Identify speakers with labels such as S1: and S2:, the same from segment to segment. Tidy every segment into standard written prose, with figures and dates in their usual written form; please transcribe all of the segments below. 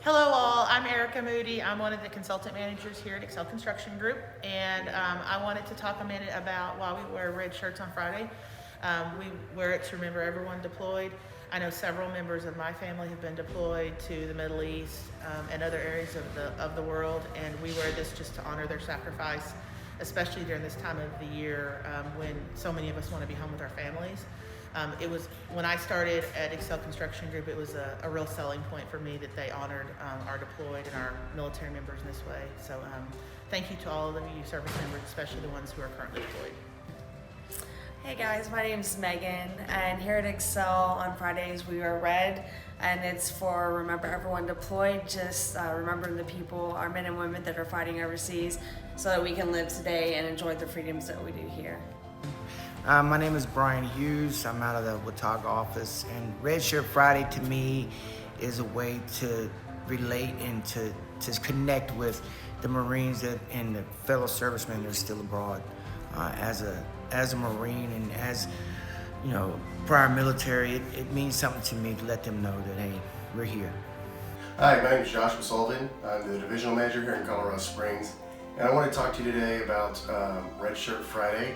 S1: Hello all, I'm Erica Moody. I'm one of the consultant managers here at Excel Construction Group, and I wanted to talk a minute about why we wear red shirts on Friday. We wear it to remember everyone deployed. I know several members of my family have been deployed to the Middle East and other areas of the world, and we wear this just to honor their sacrifice, especially during this time of the year when so many of us want to be home with our families. It was when I started at Excel Construction Group, it was a real selling point for me that they honored our deployed and our military members in this way. So thank you to all of you service members, especially the ones who are currently deployed.
S2: Hey guys, my name is Megan, and here at Excel on Fridays we wear red, and it's for Remember Everyone Deployed, just remembering the people, our men and women that are fighting overseas, so that we can live today and enjoy the freedoms that we do here.
S3: My name is Brian Hughes. I'm out of the Watauga office, and Red Shirt Friday to me is a way to relate and to connect with the Marines and the fellow servicemen that are still abroad. As a Marine and as prior military, it means something to me to let them know that hey, we're here.
S4: Hi, my name is Joshua Sullivan. I'm the divisional manager here in Colorado Springs, and I want to talk to you today about Red Shirt Friday.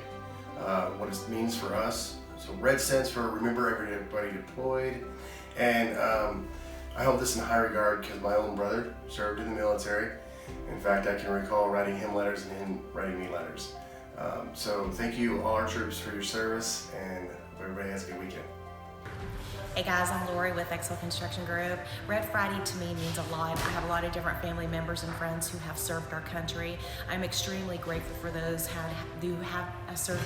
S4: What it means for us. So red stands for Remember Everybody Deployed, and I hold this in high regard because my own brother served in the military. In fact, I can recall writing him letters and him writing me letters. So thank you all our troops for your service, and everybody has a good weekend.
S5: Hey guys, I'm Lori with Excel Construction Group. Red Friday to me means a lot. I have a lot of different family members and friends who have served our country. I'm extremely grateful for those who have served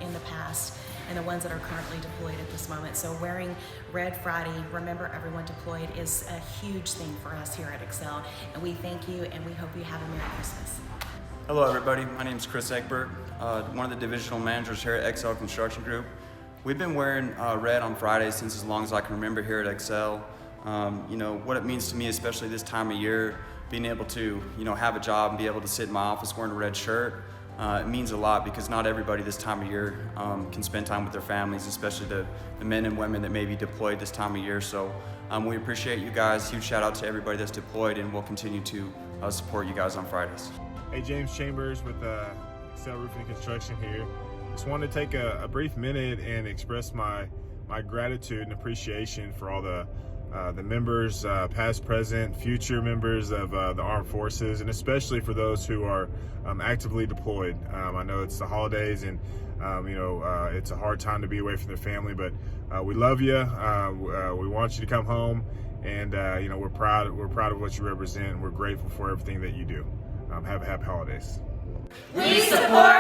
S5: in the past and the ones that are currently deployed at this moment. So wearing Red Friday, Remember Everyone Deployed, is a huge thing for us here at Excel. And we thank you, and we hope you have a Merry Christmas.
S6: Hello everybody, my name is Chris Egbert, one of the divisional managers here at Excel Construction Group. We've been wearing red on Fridays since as long as I can remember here at Excel. What it means to me, especially this time of year, being able to have a job and be able to sit in my office wearing a red shirt, it means a lot because not everybody this time of year can spend time with their families, especially the men and women that may be deployed this time of year. So we appreciate you guys. Huge shout out to everybody that's deployed, and we'll continue to support you guys on Fridays.
S7: Hey, James Chambers with Excel Roofing and Construction here. Just wanted to take a brief minute and express my gratitude and appreciation for all the members, past, present, future members of the armed forces, and especially for those who are actively deployed. I know it's the holidays, and it's a hard time to be away from their family, but we love you. We want you to come home, and we're proud of what you represent, and we're grateful for everything that you do. Have happy holidays.
S2: We support